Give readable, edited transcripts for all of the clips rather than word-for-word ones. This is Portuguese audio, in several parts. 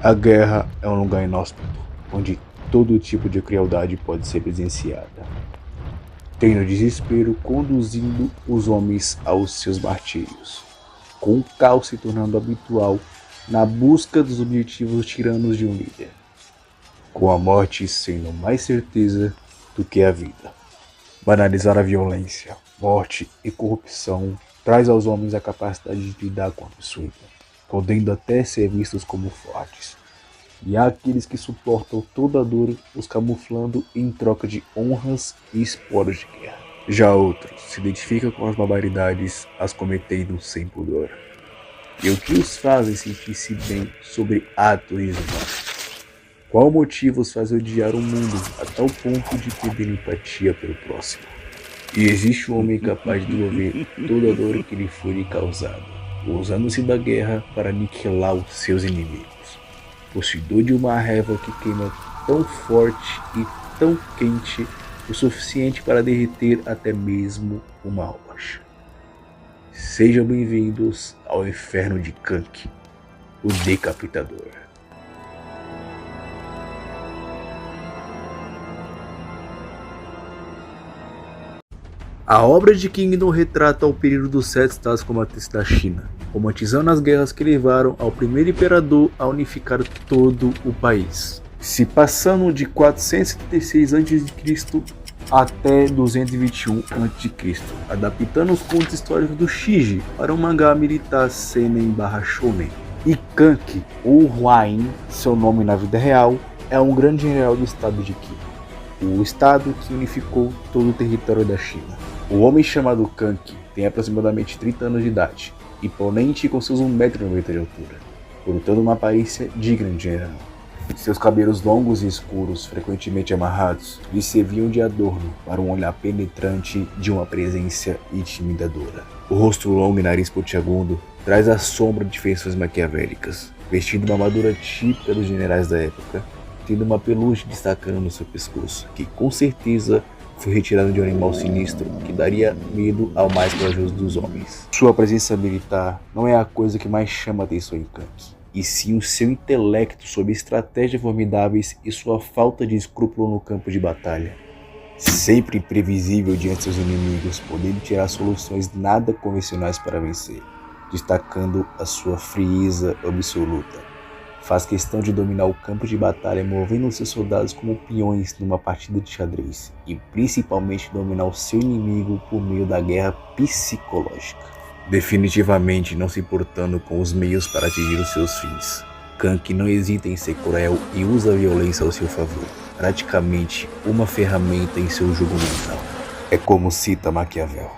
A guerra é um lugar inóspito, onde todo tipo de crueldade pode ser presenciada, tendo o desespero conduzindo os homens aos seus martírios, com o caos se tornando habitual na busca dos objetivos tiranos de um líder, com a morte sendo mais certeza do que a vida. Banalizar a violência, morte e corrupção traz aos homens a capacidade de lidar com o absurdo, podendo até ser vistos como fortes. E há aqueles que suportam toda a dor, os camuflando em troca de honras e espólios de guerra. Já outros se identificam com as barbaridades, as cometendo sem pudor. E o que os fazem sentir-se bem sobre atos desumanos? Qual motivo os faz odiar o mundo a tal ponto de perder empatia pelo próximo? E existe um homem capaz de devolver toda a dor que lhe foi causada, usando-se da guerra para aniquilar os seus inimigos. Possuidor de uma raiva que queima tão forte e tão quente o suficiente para derreter até mesmo uma rocha. Sejam bem-vindos ao inferno de Kank, o Decapitador. A obra de Kingdom retrata o período dos Sete Estados combatentes da China, romantizando as guerras que levaram ao primeiro imperador a unificar todo o país, se passando de 476 a.C. até 221 a.C., adaptando os contos históricos do Shiji para um mangá militar seinen/shounen. E Kank, ou Huayin, seu nome na vida real, é um grande general do estado de Qi, o estado que unificou todo o território da China. O homem chamado Kank tem aproximadamente 30 anos de idade, imponente com seus 1,90 m de altura, portando uma aparência digna de general. Seus cabelos longos e escuros, frequentemente amarrados, lhe serviam de adorno para um olhar penetrante de uma presença intimidadora. O rosto longo e nariz pontiagudo traz à sombra de feições maquiavélicas, vestindo uma armadura típica dos generais da época, tendo uma pelugem destacando no seu pescoço, que com certeza foi retirado de um animal sinistro que daria medo ao mais corajoso dos homens. Sua presença militar não é a coisa que mais chama a atenção em Kank, e sim o seu intelecto sobre estratégias formidáveis e sua falta de escrúpulo no campo de batalha. Sempre imprevisível diante de seus inimigos, podendo tirar soluções nada convencionais para vencer, destacando a sua frieza absoluta. Faz questão de dominar o campo de batalha, movendo seus soldados como peões numa partida de xadrez, e principalmente dominar o seu inimigo por meio da guerra psicológica. Definitivamente não se importando com os meios para atingir os seus fins, Kank não hesita em ser cruel e usa a violência ao seu favor, praticamente uma ferramenta em seu jogo mental. É como cita Maquiavel: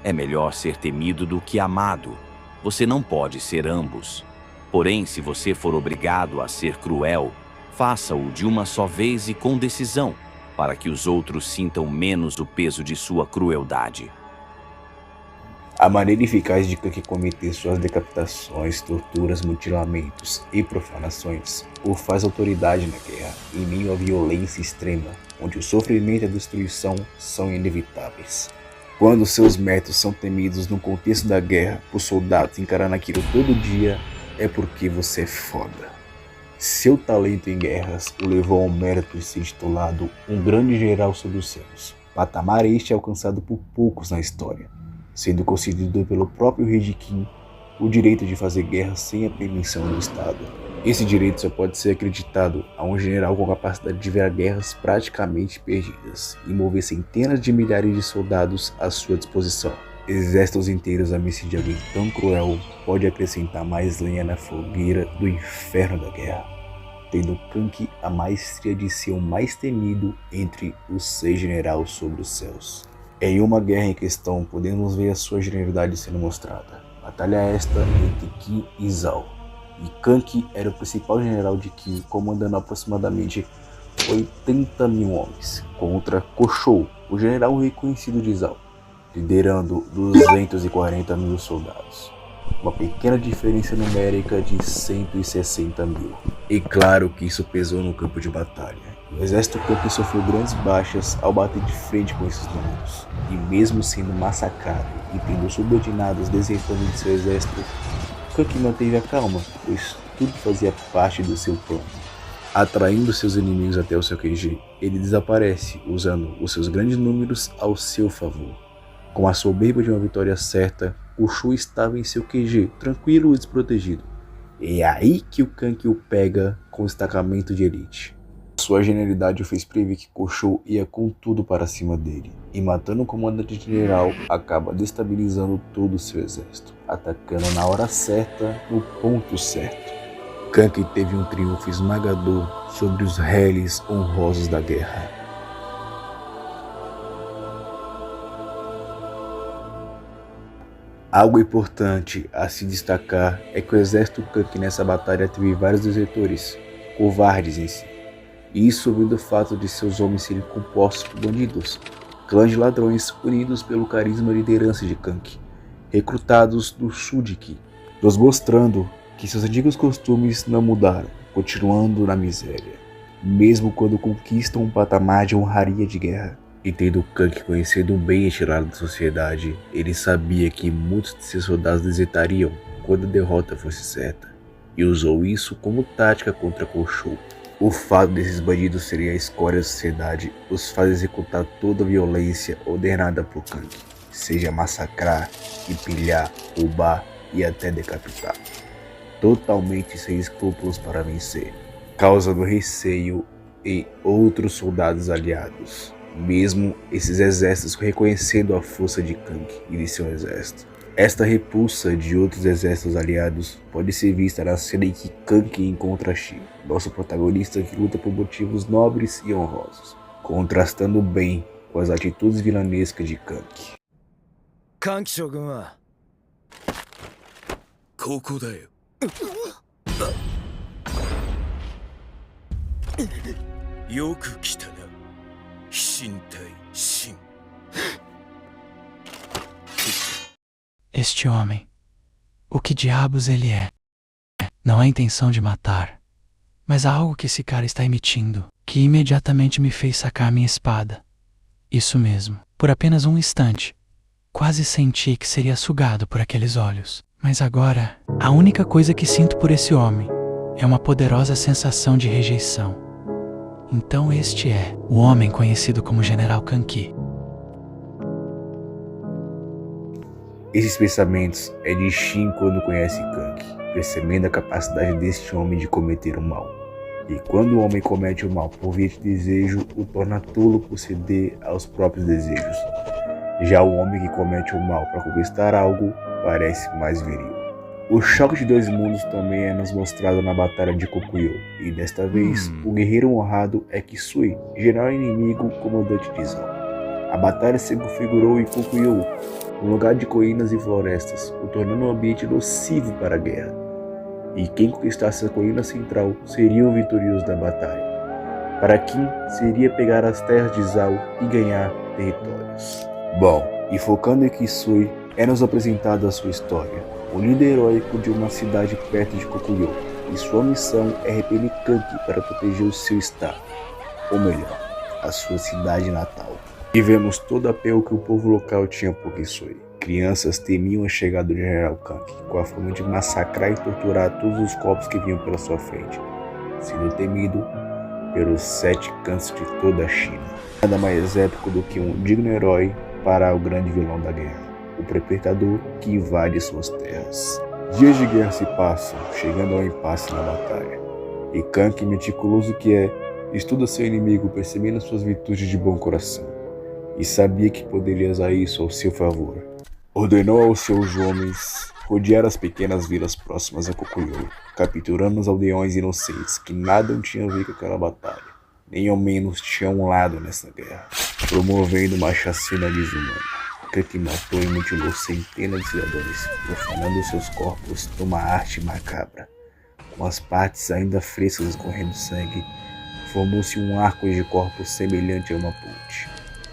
é melhor ser temido do que amado. Você não pode ser ambos. Porém, se você for obrigado a ser cruel, faça-o de uma só vez e com decisão, para que os outros sintam menos o peso de sua crueldade. A maneira eficaz de Kank cometer suas decapitações, torturas, mutilamentos e profanações o faz autoridade na guerra, em meio à violência extrema, onde o sofrimento e a destruição são inevitáveis. Quando seus métodos são temidos no contexto da guerra por soldados encarando aquilo todo dia, é porque você é foda. Seu talento em guerras o levou ao mérito de ser titulado um grande general sobre os céus, patamar este alcançado por poucos na história, sendo concedido pelo próprio rei de Qin o direito de fazer guerra sem a permissão do Estado. Esse direito só pode ser acreditado a um general com capacidade de ver guerras praticamente perdidas e mover centenas de milhares de soldados à sua disposição. Exércitos inteiros à mercê de alguém tão cruel pode acrescentar mais lenha na fogueira do inferno da guerra, tendo Kank a maestria de ser o mais temido entre os 6 generais sobre os céus. Em uma guerra em questão, podemos ver a sua genialidade sendo mostrada. Batalha esta entre Qi e Zhao, e Kank era o principal general de Qi, comandando aproximadamente 80.000 homens, contra Koshou, o general reconhecido de Zhao, liderando 240.000 soldados. Uma pequena diferença numérica de 160.000. E claro que isso pesou no campo de batalha. O exército Kank sofreu grandes baixas ao bater de frente com esses números, e mesmo sendo massacrado e tendo subordinados desertando de seu exército, Kank manteve a calma, pois tudo fazia parte do seu plano. Atraindo seus inimigos até o seu QG, ele desaparece, usando os seus grandes números ao seu favor. Com a soberba de uma vitória certa, o Shu estava em seu QG, tranquilo e desprotegido. É aí que o Kank o pega com o destacamento de elite. Sua genialidade o fez prever que Koushou ia com tudo para cima dele, e matando o comandante-general, acaba destabilizando todo o seu exército, atacando na hora certa, no ponto certo. Kank teve um triunfo esmagador sobre os réis honrosos da guerra. Algo importante a se destacar é que o exército Kank nessa batalha teve vários desertores, covardes em si. Isso vindo do fato de seus homens serem compostos por bandidos, clãs de ladrões unidos pelo carisma e liderança de Kank, recrutados do sul de Ki, nos mostrando que seus antigos costumes não mudaram, continuando na miséria, mesmo quando conquistam um patamar de honraria de guerra. E tendo Kank conhecido um bem retirado da sociedade, ele sabia que muitos de seus soldados desertariam quando a derrota fosse certa, e usou isso como tática contra Koushou. O fato desses bandidos serem a escória da sociedade os faz executar toda a violência ordenada por Kank, seja massacrar, empilhar, roubar e até decapitar, totalmente sem escrúpulos para vencer, causando receio em outros soldados aliados, mesmo esses exércitos reconhecendo a força de Kank e de seu exército. Esta repulsa de outros exércitos aliados pode ser vista na cena em que Kank encontra Shi, nosso protagonista que luta por motivos nobres e honrosos, contrastando bem com as atitudes vilanescas de Kank. Kank Shogun wa koko da yo. Yoku kita na. Shintai Shin. Este homem, o que diabos ele é? Não há intenção de matar, mas há algo que esse cara está emitindo, que imediatamente me fez sacar minha espada. Isso mesmo, por apenas um instante, quase senti que seria sugado por aqueles olhos. Mas agora, a única coisa que sinto por esse homem é uma poderosa sensação de rejeição. Então este é o homem conhecido como General Kanki. Esses pensamentos é de Shin quando conhece Kank, percebendo a capacidade deste homem de cometer o mal. E quando o homem comete o mal por via de desejo, o torna tolo por ceder aos próprios desejos. Já o homem que comete o mal para conquistar algo parece mais viril. O choque de dois mundos também é nos mostrado na batalha de Kokuyo, e desta vez o guerreiro honrado é Kisui, general inimigo comandante de Zou. A batalha se configurou em Kokuyo, um lugar de colinas e florestas, o tornando um ambiente nocivo para a guerra. E quem conquistasse a colina central seria o vitorioso da batalha. Para Kim seria pegar as terras de Zou e ganhar territórios. Bom, e focando em Kisui, é-nos apresentada a sua história, o líder heróico de uma cidade perto de Kokuyo, e sua missão é repelir Kank para proteger o seu estado, ou melhor, a sua cidade natal. E vemos todo o apelo que o povo local tinha por Kisui. Crianças temiam a chegada do General Kank, com a fama de massacrar e torturar todos os corpos que vinham pela sua frente, sendo temido pelos 7 cantos de toda a China. Nada mais épico do que um digno herói para o grande vilão da guerra, o Perpetrador que invade suas terras. Dias de guerra se passam, chegando ao impasse na batalha, e Kank, meticuloso que é, estuda seu inimigo percebendo suas virtudes de bom coração, e sabia que poderia usar isso ao seu favor. Ordenou aos seus homens rodear as pequenas vilas próximas a Kokuyo, capturando os aldeões inocentes que nada tinham a ver com aquela batalha, nem ao menos tinham um lado nessa guerra, promovendo uma chacina desumana. Kank matou e mutilou centenas de cidadãos, profanando seus corpos numa arte macabra. Com as partes ainda frescas escorrendo sangue, formou-se um arco de corpos semelhante a uma ponte,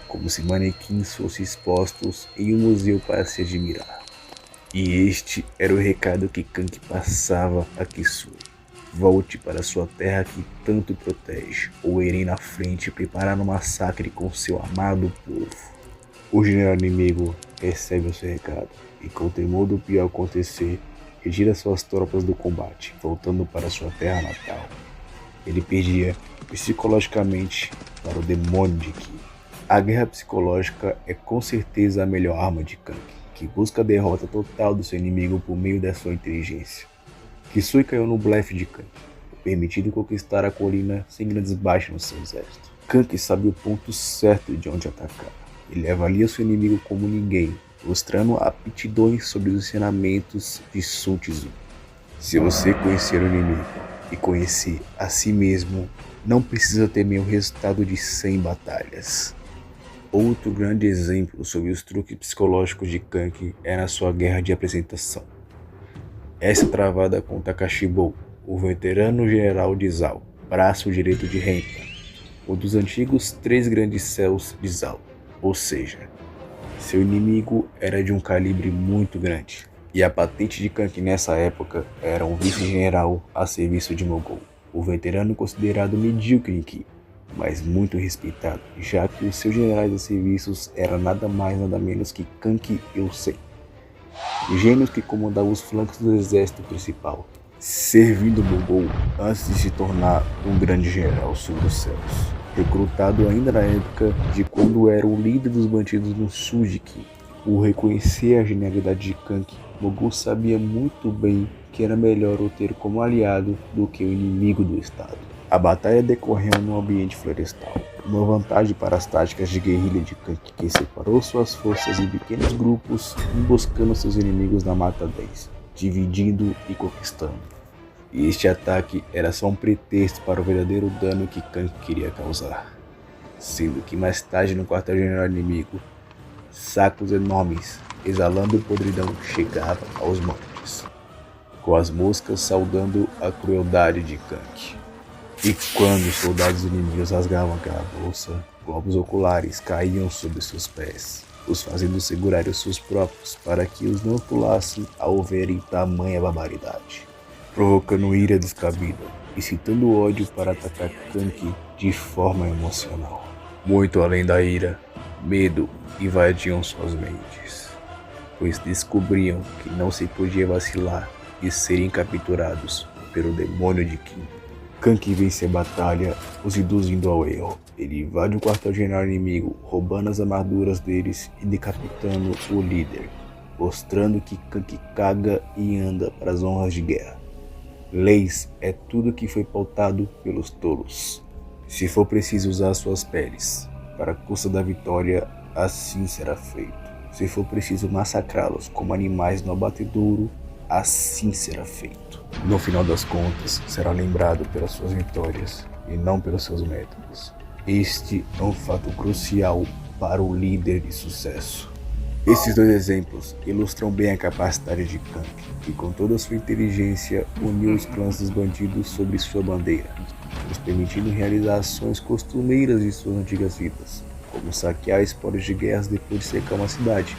como se manequins fossem expostos em um museu para se admirar. E este era o recado que Kank passava a Kisui. Volte para sua terra que tanto protege, ou irei na frente preparar um massacre com seu amado povo. O general inimigo recebe o seu recado, e com o temor do pior acontecer, retira suas tropas do combate, voltando para sua terra natal. Ele perdia psicologicamente para o demônio de Ki. A guerra psicológica é com certeza a melhor arma de Kanki, que busca a derrota total do seu inimigo por meio da sua inteligência. Kisui caiu no blefe de Kanki, permitindo conquistar a colina sem grandes baixas no seu exército. Kanki sabe o ponto certo de onde atacar. Ele avalia seu inimigo como ninguém, mostrando aptidões sobre os ensinamentos de Sun Tzu. Se você conhecer o inimigo e conhecer a si mesmo, não precisa temer o resultado de 100 batalhas. Outro grande exemplo sobre os truques psicológicos de Kanki é na sua guerra de apresentação. Essa travada com Takashibou, o veterano general de Zhao, braço direito de Renta, um dos antigos 3 grandes céus de Zhao, ou seja, seu inimigo era de um calibre muito grande. E a patente de Kanki nessa época era um vice-general a serviço de Mogou, o veterano considerado medíocre em Ki, mas muito respeitado, já que os seus generais a serviços eram nada mais nada menos que Kanki Yosei, gênios que comandavam os flancos do exército principal, servindo Mogou antes de se tornar um grande general sobre os céus. Recrutado ainda na época de quando era o líder dos bandidos no sul de Ki. Por reconhecer a genialidade de Kanki, Mogou sabia muito bem que era melhor o ter como aliado do que o inimigo do estado. A batalha decorreu num ambiente florestal, uma vantagem para as táticas de guerrilha de Kanki, que separou suas forças em pequenos grupos, emboscando seus inimigos na mata densa, dividindo e conquistando. E este ataque era só um pretexto para o verdadeiro dano que Kanki queria causar. Sendo que mais tarde no quartel-general inimigo, sacos enormes, exalando podridão, chegavam aos montes, com as moscas saudando a crueldade de Kanki. E quando os soldados inimigos rasgavam aquela bolsa, globos oculares caíam sobre seus pés, os fazendo segurar os seus próprios para que os não pulassem ao verem tamanha barbaridade, provocando ira descabida, incitando ódio para atacar Kanki de forma emocional. Muito além da ira, medo invadiam suas mentes, pois descobriam que não se podia vacilar e serem capturados pelo demônio de Ki. Kanki vence a batalha, os induzindo ao erro. Ele invade o quartel-general inimigo, roubando as armaduras deles e decapitando o líder, mostrando que Kanki caga e anda para as honras de guerra. Leis é tudo que foi pautado pelos tolos. Se for preciso usar suas peles para a custa da vitória, assim será feito. Se for preciso massacrá-los como animais no abatedouro, assim será feito. No final das contas, será lembrado pelas suas vitórias e não pelos seus métodos. Este é um fato crucial para o líder de sucesso. Esses 2 exemplos ilustram bem a capacidade de Kanki, que com toda a sua inteligência uniu os clãs dos bandidos sobre sua bandeira, nos permitindo realizar ações costumeiras de suas antigas vidas, como saquear espólios de guerras depois de cercar uma cidade,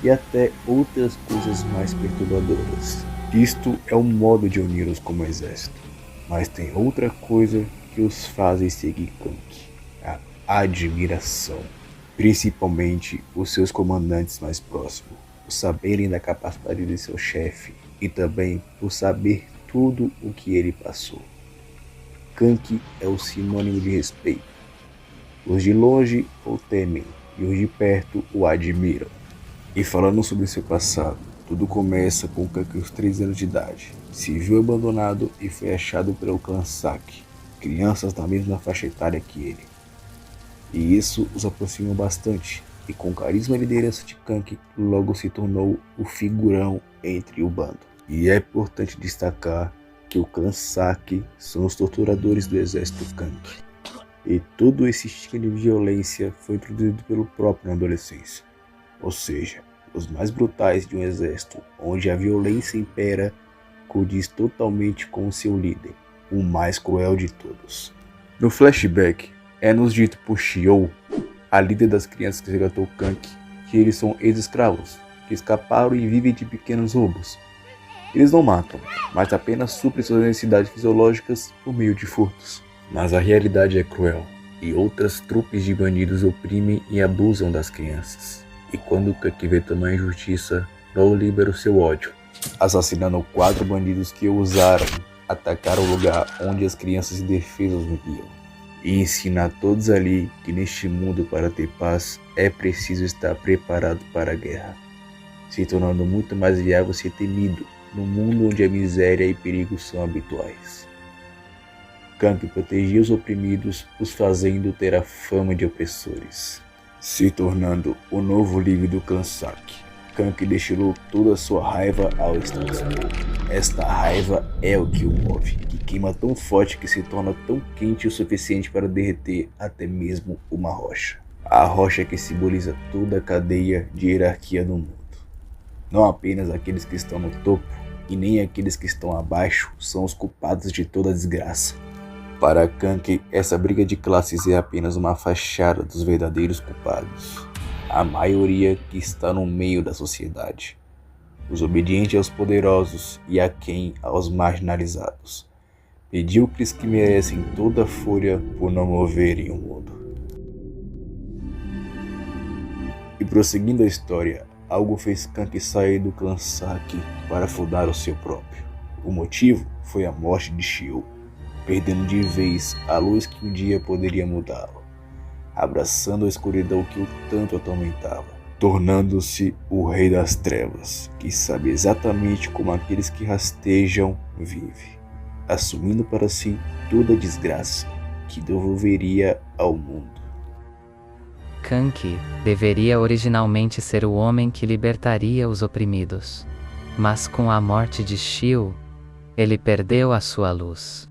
e até outras coisas mais perturbadoras. Isto é um modo de uni-los como exército, mas tem outra coisa que os fazem seguir Kanki: a admiração. Principalmente os seus comandantes mais próximos, por saberem da capacidade de seu chefe e também por saber tudo o que ele passou. Kanki é o sinônimo de respeito. Os de longe o temem e os de perto o admiram. E falando sobre seu passado, tudo começa com Kanki aos 3 anos de idade. Se viu abandonado e foi achado pelo clã Saki, crianças da mesma faixa etária que ele. E isso os aproximou bastante, e com carisma e liderança de Kanki, logo se tornou o figurão entre o bando. E é importante destacar que o clã Saki são os torturadores do exército Kanki. E todo esse estilo de violência foi introduzido pelo próprio na adolescência. Ou seja, os mais brutais de um exército, onde a violência impera, condiz totalmente com o seu líder, o mais cruel de todos. No flashback, é-nos dito por Shio, a líder das crianças que resgatou Kanki, que eles são ex-escravos, que escaparam e vivem de pequenos roubos. Eles não matam, mas apenas suprem suas necessidades fisiológicas por meio de furtos. Mas a realidade é cruel, e outras trupes de bandidos oprimem e abusam das crianças. E quando Kanki vê tamanha injustiça, logo libera o seu ódio, assassinando 4 bandidos que ousaram atacar o lugar onde as crianças indefesas viviam, e ensina a todos ali que neste mundo, para ter paz, é preciso estar preparado para a guerra, se tornando muito mais viável ser temido no mundo onde a miséria e perigo são habituais. Kank protegia os oprimidos, os fazendo ter a fama de opressores, se tornando o novo líder do clã Saki. Kank destilou toda a sua raiva ao status quo. Esta raiva é o que o move, que queima tão forte que se torna tão quente o suficiente para derreter até mesmo uma rocha. A rocha que simboliza toda a cadeia de hierarquia do mundo. Não apenas aqueles que estão no topo, e nem aqueles que estão abaixo são os culpados de toda a desgraça. Para Kank, essa briga de classes é apenas uma fachada dos verdadeiros culpados. A maioria que está no meio da sociedade. Os obedientes aos poderosos e aquém aos marginalizados. Medíocres que merecem toda a fúria por não moverem o mundo. E prosseguindo a história, algo fez Kank sair do clã Saki para fundar o seu próprio. O motivo foi a morte de Shio, perdendo de vez a luz que um dia poderia mudá-lo, abraçando a escuridão que o tanto atormentava, tornando-se o rei das trevas, que sabe exatamente como aqueles que rastejam vivem, assumindo para si toda a desgraça que devolveria ao mundo. Kank deveria originalmente ser o homem que libertaria os oprimidos, mas com a morte de Shio, ele perdeu a sua luz.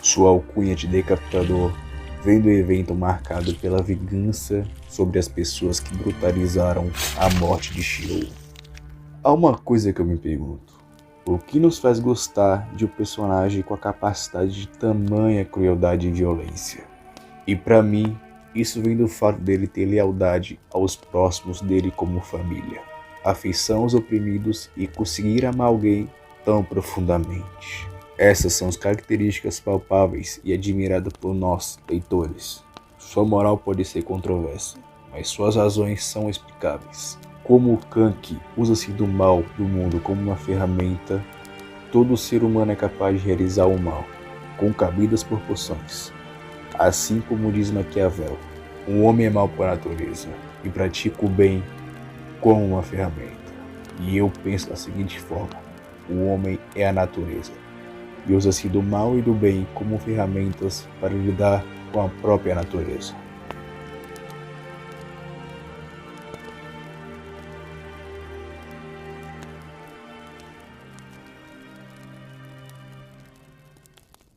Sua alcunha de decapitador vem do evento marcado pela vingança sobre as pessoas que brutalizaram a morte de Shio. Há uma coisa que eu me pergunto: o que nos faz gostar de um personagem com a capacidade de tamanha crueldade e violência? E para mim, isso vem do fato dele ter lealdade aos próximos dele como família, afeição aos oprimidos e conseguir amar alguém tão profundamente. Essas são as características palpáveis e admiradas por nós, leitores. Sua moral pode ser controversa, mas suas razões são explicáveis. Como o Kank usa-se do mal do mundo como uma ferramenta, todo ser humano é capaz de realizar o mal, com cabidas proporções. Assim como diz Maquiavel, um homem é mau por natureza e pratica o bem como uma ferramenta. E eu penso da seguinte forma: o homem é a natureza, e usa-se do mal e do bem como ferramentas para lidar com a própria natureza.